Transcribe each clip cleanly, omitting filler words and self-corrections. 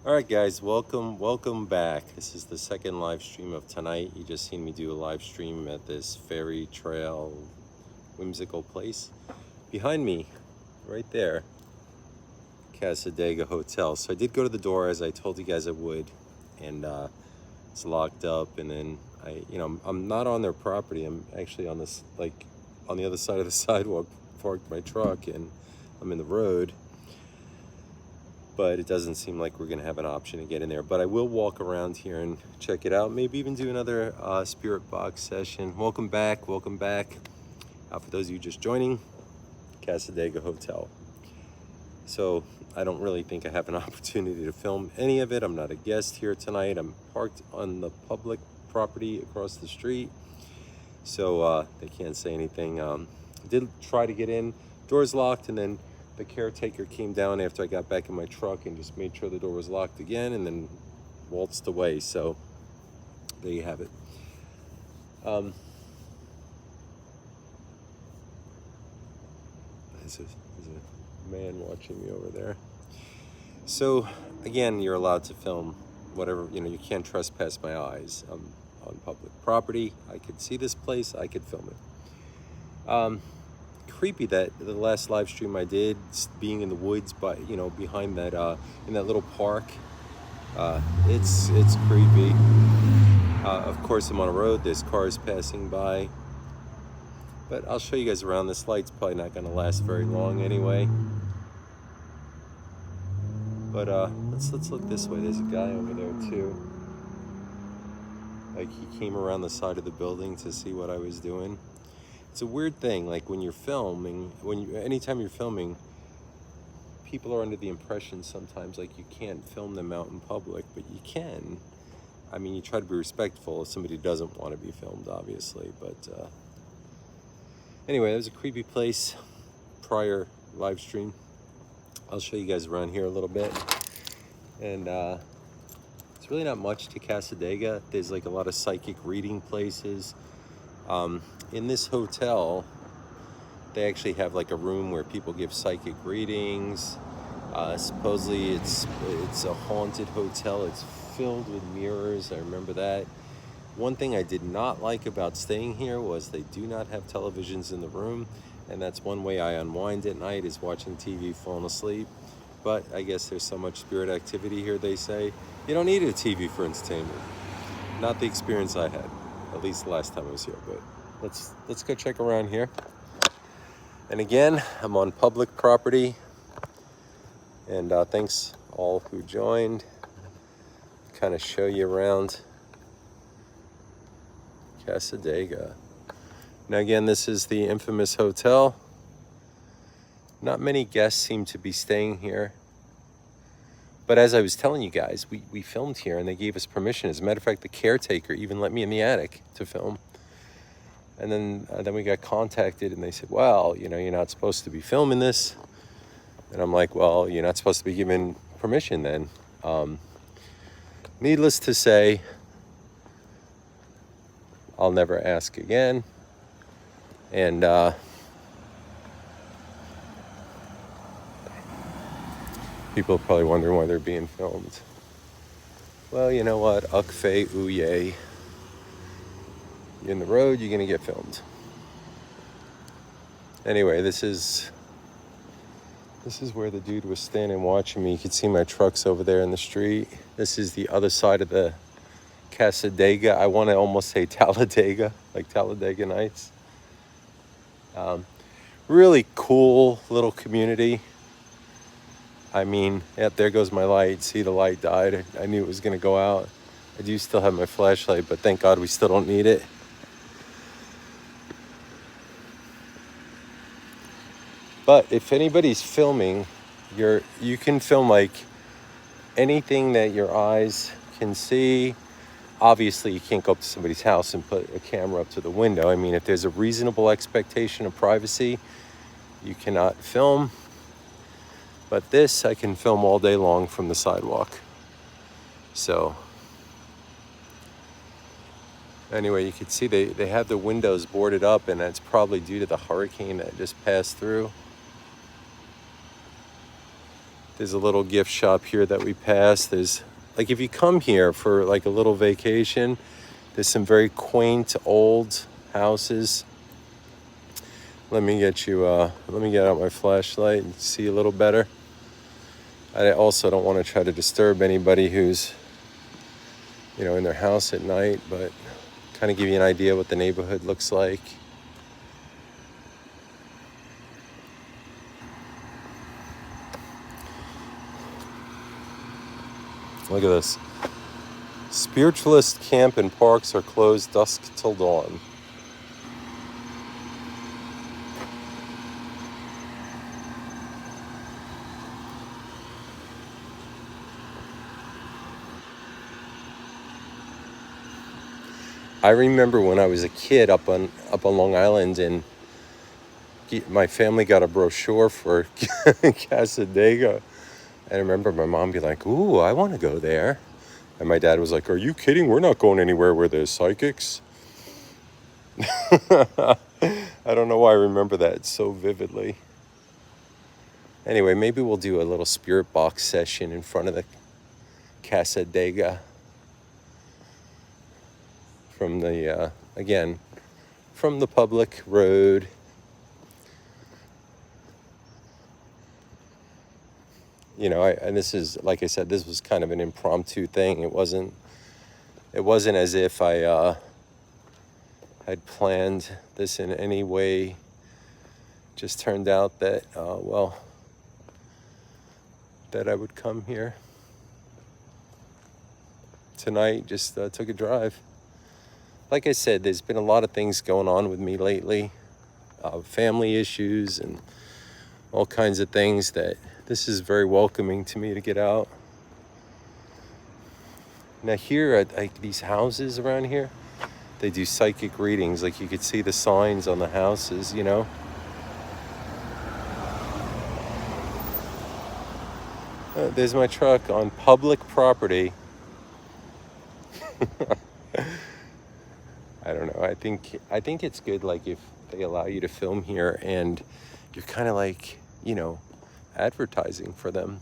All right, guys, welcome back. This is the second live stream of tonight. You just seen me do a live stream at this fairy trail whimsical place. Behind me, right there, Cassadega Hotel. So I did go to the door as I told you guys I would, and it's locked up. And then I'm not on their property. I'm actually on this, like, on the other side of the sidewalk, parked my truck, and I'm in the road. But it doesn't seem like we're gonna have an option to get in there. But I will walk around here and check it out. Maybe even do another spirit box session. Welcome back. For those of you just joining, Cassadega Hotel. So I don't really think I have an opportunity to film any of it. I'm not a guest here tonight. I'm parked on the public property across the street, so they can't say anything. I did try to get in, door's locked, and then the caretaker came down after I got back in my truck and just made sure the door was locked again and then waltzed away. So there you have it. There's a man watching me over there. So again, you're allowed to film whatever, you can't trespass my eyes. I'm on public property. I could see this place, I could film it. Creepy that the last live stream I did, being in the woods, but behind that in that little park, it's creepy. Of course, I'm on a road, there's cars passing by, but I'll show you guys around. This light's probably not going to last very long anyway. But let's look this way. There's a guy over there too, like he came around the side of the building to see what I was doing. It's a weird thing, like when you're filming, anytime you're filming, people are under the impression sometimes like you can't film them out in public, but you can. I mean, you try to be respectful if somebody doesn't want to be filmed, obviously, but anyway, that was a creepy place. Prior live stream. I'll show you guys around here a little bit. And it's really not much to Cassadega. There's like a lot of psychic reading places. In this hotel, they actually have like a room where people give psychic readings. Supposedly it's a haunted hotel. It's filled with mirrors. I remember that. One thing I did not like about staying here was they do not have televisions in the room, and that's one way I unwind at night, is watching TV, falling asleep. But I guess there's so much spirit activity here, they say. You don't need a TV for entertainment. Not the experience I had, at least the last time I was here, but let's go check around here. And again, I'm on public property, and thanks all who joined. Kind of show you around Cassadega. Now again, this is the infamous hotel. Not many guests seem to be staying here. But as I was telling you guys, we filmed here and they gave us permission. As a matter of fact, the caretaker even let me in the attic to film. And then we got contacted and they said, well, you're not supposed to be filming this. And I'm like, well, you're not supposed to be given permission then. Needless to say, I'll never ask again. And people are probably wondering why they're being filmed. Well, you know what? Ukfe uye. You're in the road, you're gonna get filmed. Anyway, this is where the dude was standing watching me. You can see my trucks over there in the street. This is the other side of the Cassadega. I want to almost say Talladega, like Talladega Nights. Really cool little community. I mean, yeah, there goes my light. See, the light died. I knew it was going to go out. I do still have my flashlight, but thank God we still don't need it. But if anybody's filming, you can film like anything that your eyes can see. Obviously, you can't go up to somebody's house and put a camera up to the window. I mean, if there's a reasonable expectation of privacy, you cannot film. But this, I can film all day long from the sidewalk. So, anyway, you can see they have the windows boarded up, and that's probably due to the hurricane that just passed through. There's a little gift shop here that we passed. There's, like, if you come here for like a little vacation, there's some very quaint old houses. Let me get out my flashlight and see a little better. I also don't want to try to disturb anybody who's, in their house at night, but kind of give you an idea what the neighborhood looks like. Look at this. Spiritualist camp and parks are closed dusk till dawn. I remember when I was a kid up on Long Island, and my family got a brochure for Cassadega. And I remember my mom be like, "Ooh, I want to go there." And my dad was like, "Are you kidding? We're not going anywhere where there's psychics." I don't know why I remember that so vividly. Anyway, maybe we'll do a little spirit box session in front of the Cassadega from the, again, from the public road. And this is, like I said, this was kind of an impromptu thing. It wasn't as if I had planned this in any way. Just turned out that, that I would come here tonight. Just took a drive. Like I said, there's been a lot of things going on with me lately. Family issues and all kinds of things that this is very welcoming to me to get out. Now here at these houses around here, they do psychic readings. Like you could see the signs on the houses, There's my truck on public property. I don't know. I think it's good, like, if they allow you to film here and you're kind of like, advertising for them.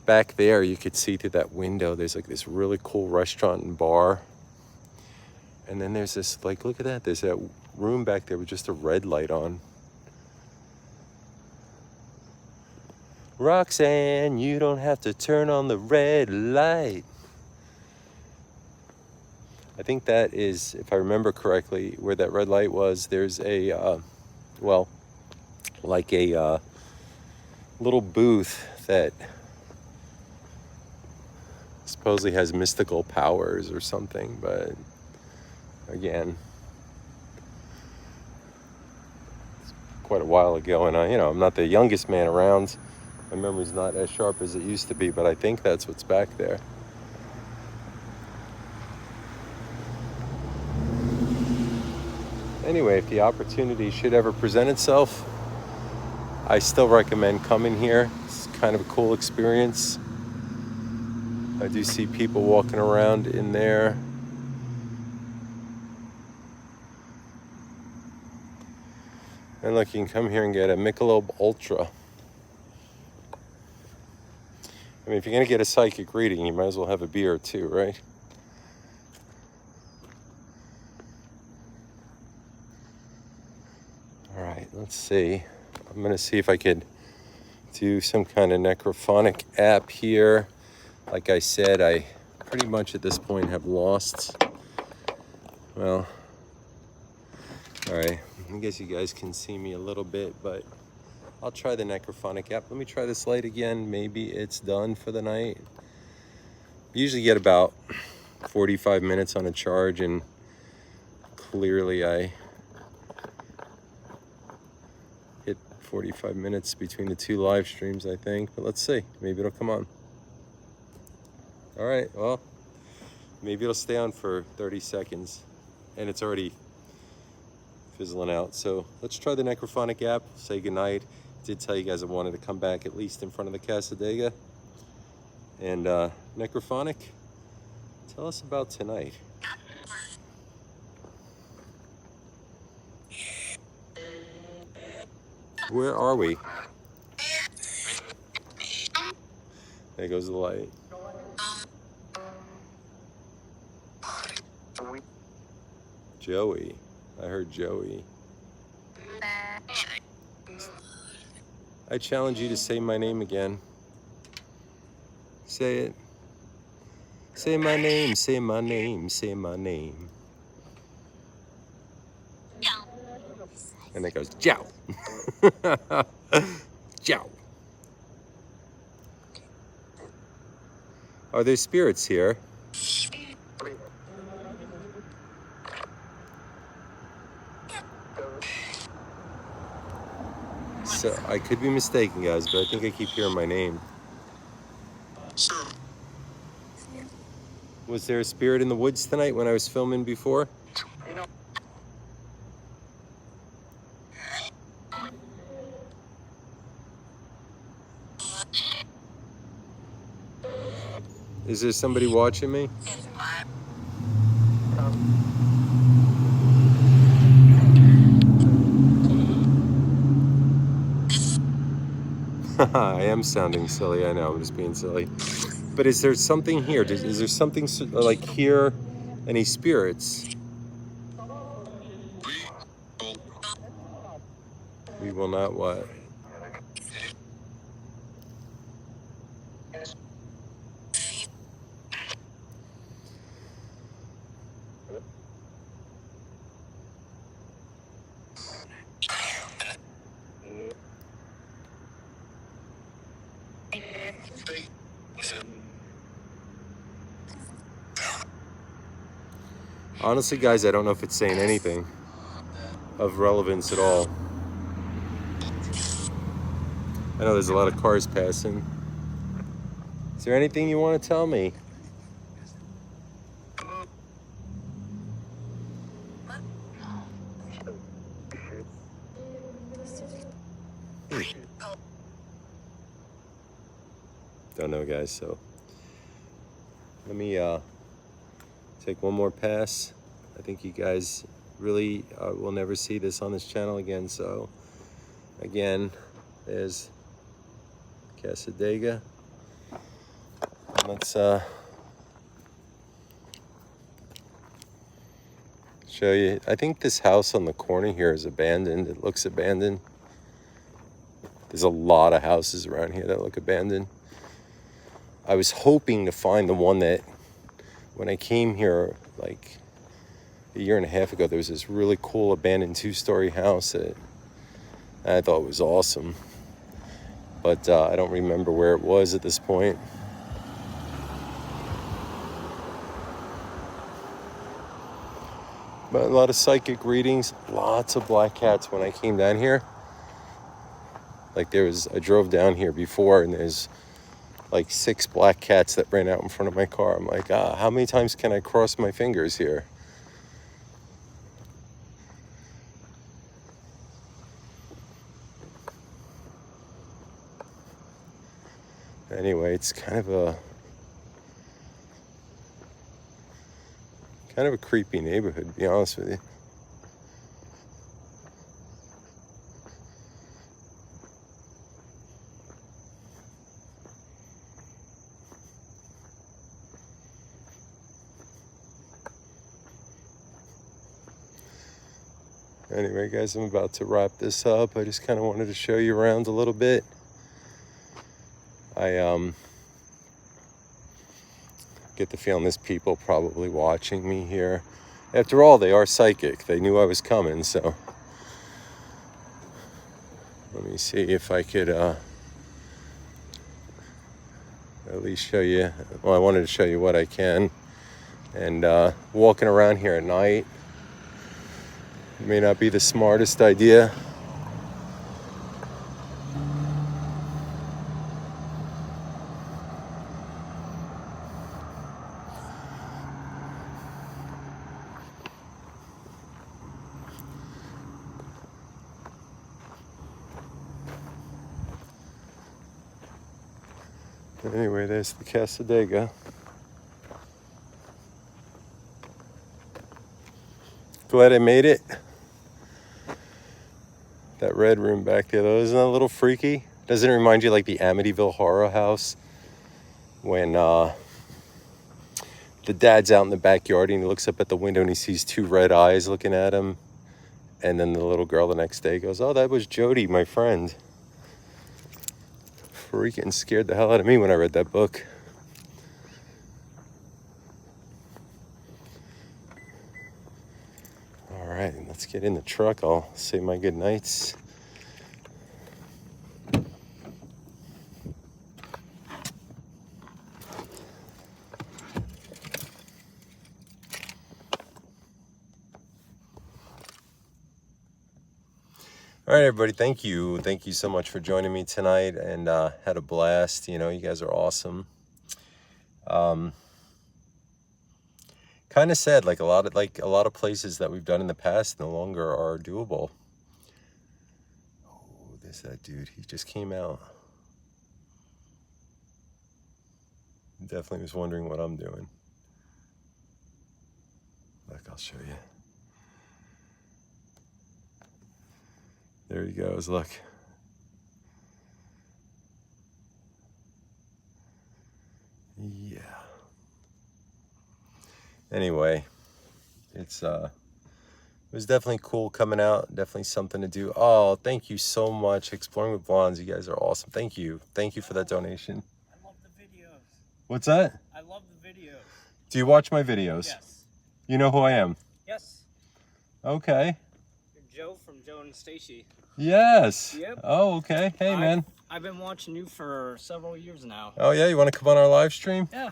Back there, you could see through that window, there's like this really cool restaurant and bar. And then there's this, like, look at that. There's that room back there with just a red light on. Roxanne, you don't have to turn on the red light. I think that is, if I remember correctly, where that red light was. There's a, like a little booth that supposedly has mystical powers or something. But again, it's quite a while ago, and I'm not the youngest man around. My memory's not as sharp as it used to be, but I think that's what's back there. Anyway, if the opportunity should ever present itself, I still recommend coming here. It's kind of a cool experience. I do see people walking around in there. And look, you can come here and get a Michelob Ultra. I mean, if you're going to get a psychic reading, you might as well have a beer too, right? All right, let's see. I'm going to see if I could do some kind of necrophonic app here. Like I said, I pretty much at this point have lost. Well, all right. I guess you guys can see me a little bit, but I'll try the necrophonic app. Let me try this light again. Maybe it's done for the night. Usually get about 45 minutes on a charge, and clearly I hit 45 minutes between the two live streams, I think. But let's see. Maybe it'll come on. All right, well, maybe it'll stay on for 30 seconds, and it's already fizzling out. So let's try the necrophonic app, say goodnight. Did tell you guys I wanted to come back at least in front of the Cassadega. And necrophonic, tell us about tonight. Where are we? There goes the light. Joey. I heard Joey. I challenge you to say my name again. Say it. Say my name, say my name, say my name. And it goes, Jow. Jow. Are there spirits here? So I could be mistaken, guys, but I think I keep hearing my name. Was there a spirit in the woods tonight when I was filming before? Is there somebody watching me? I am sounding silly, I know, I'm just being silly. But is there something here? Is there something like here? Any spirits? We will not what? Honestly, guys, I don't know if it's saying anything of relevance at all. I know there's a lot of cars passing. Is there anything you want to tell me? Don't know, guys, so let me take one more pass. I think you guys really will never see this on this channel again, so again, there's Cassadega. Let's show you. I think this house on the corner here is abandoned. It looks abandoned. There's a lot of houses around here that look abandoned. I was hoping to find the one that, when I came here like a year and a half ago, there was this really cool abandoned 2-story house that I thought was awesome. But I don't remember where it was at this point. But a lot of psychic readings, lots of black cats when I came down here. Like I drove down here before and there's like 6 black cats that ran out in front of my car. I'm like, how many times can I cross my fingers here? Anyway, it's kind of a creepy neighborhood, to be honest with you. Anyway, guys, I'm about to wrap this up. I just kind of wanted to show you around a little bit. I get the feeling there's people probably watching me here. After all, they are psychic. They knew I was coming, so let me see if I could at least show you. Well, I wanted to show you what I can. And walking around here at night may not be the smartest idea. Anyway, there's the Cassadega. Glad I made it. That red room back there, though, isn't that a little freaky? Doesn't it remind you like the Amityville horror house? when the dad's out in the backyard and he looks up at the window and he sees two red eyes looking at him. And then the little girl the next day goes, "Oh, that was Jody, my friend." Freaking scared the hell out of me when I read that book. All right, let's get in the truck. I'll say my good nights. All right, everybody, thank you. Thank you so much for joining me tonight, and had a blast. You know, you guys are awesome. Kind of sad, like a lot of places that we've done in the past no longer are doable. Oh, there's that dude. He just came out. Definitely was wondering what I'm doing. Look, I'll show you. There he goes, look. Yeah. Anyway, it was definitely cool coming out. Definitely something to do. Oh, thank you so much. Exploring with Blondes, you guys are awesome. Thank you. Thank you for that donation. I love the videos. What's that? I love the videos. Do you watch my videos? Yes. You know who I am? Yes. Okay. You're Joe from Joe and Stacy. Yes. Yep. Oh, okay. Hey, man. I've been watching you for several years now. Oh, yeah? You want to come on our live stream? Yeah.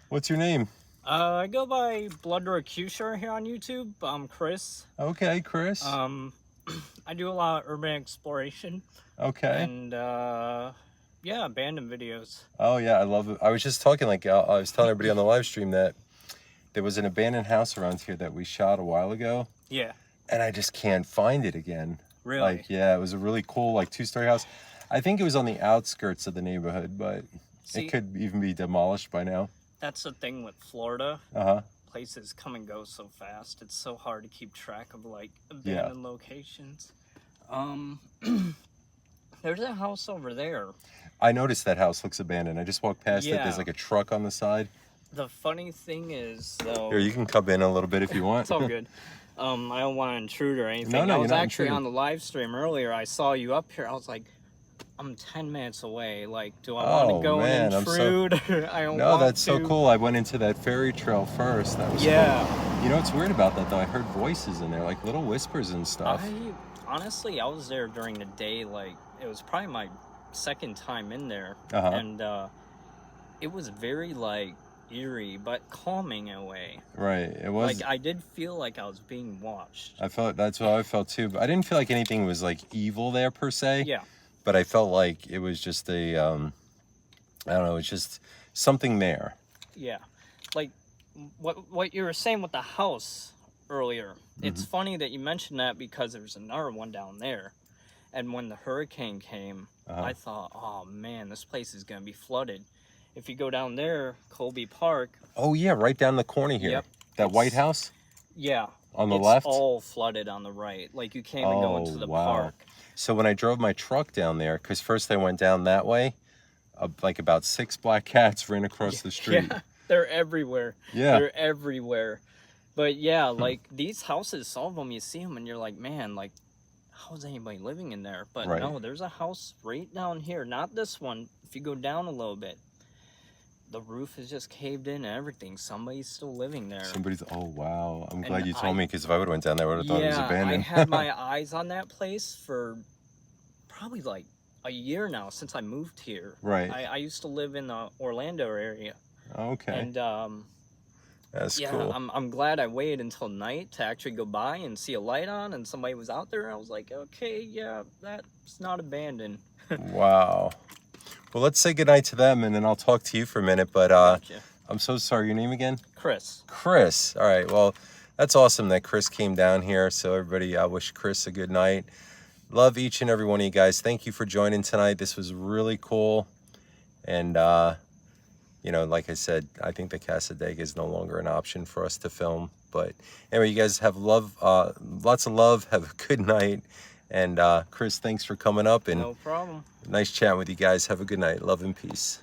What's your name? I go by Blood Recuser here on YouTube. I'm Chris. Okay, Chris. I do a lot of urban exploration. Okay. And, yeah, abandoned videos. Oh, yeah, I love it. I was just talking, like, I was telling everybody on the live stream that there was an abandoned house around here that we shot a while ago. Yeah. And I just can't find it again. Really? Like, yeah, it was a really cool, like, two-story house. I think it was on the outskirts of the neighborhood, but it could even be demolished by now. That's the thing with Florida. Uh-huh. Places come and go so fast. It's so hard to keep track of, like, abandoned locations. There's a house over there. I noticed that house looks abandoned. I just walked past it. There's like a truck on the side. The funny thing is, though... Here, you can come in a little bit if you want. It's all good. I don't want to intrude or anything. No, I was you're not actually intruding. on the live stream earlier. I saw you up here. I was like, I'm 10 minutes away. Like, do I want to go and intrude? I don't No, want that's to. so cool. I went into that fairy trail first. That was cool. You know what's weird about that, though? I heard voices in there, like little whispers and stuff. Honestly, I was there during the day. Like, it was probably my second time in there. And it was very, like, eerie, but calming in a way. Right, it was. Like, I did feel like I was being watched. That's what I felt too. But I didn't feel like anything was like evil there per se. Yeah. But I felt like it was just a, I don't know, it's just something there. Yeah, like what you were saying with the house earlier. It's funny that you mentioned that because there's another one down there, and when the hurricane came, I thought, oh man, this place is gonna be flooded. If you go down there, Colby Park. Oh yeah, right down the corner here. Yep. That White House? Yeah. On the left? It's all flooded on the right. Like, you can't even go into the park. So when I drove my truck down there, because first I went down that way, like about 6 black cats ran across the street. Yeah, they're everywhere. Yeah. They're everywhere. But yeah, like, these houses, some of them, you see them and you're like, man, like, how's anybody living in there? But no, there's a house right down here. Not this one. If you go down a little bit, the roof is just caved in and everything. Somebody's still living there. Oh wow. I'm glad you told me, because if I would have went down there, I would have thought it was abandoned. I had my eyes on that place for probably like a year now since I moved here. Right. I used to live in the Orlando area. Okay. And that's cool. I'm glad I waited until night to actually go by and see a light on and somebody was out there. I was like, okay, yeah, that's not abandoned. Wow. Well, let's say goodnight to them, and then I'll talk to you for a minute. But Gotcha. I'm so sorry. Your name again? Chris. Chris. All right. Well, that's awesome that Chris came down here. So everybody, I wish Chris a good night. Love each and every one of you guys. Thank you for joining tonight. This was really cool. And, you know, like I said, I think the Cassadega is no longer an option for us to film. But anyway, you guys have love, lots of love. Have a good night. And Chris, thanks for coming up. And no problem. Nice chatting with you guys. Have a good night. Love and peace.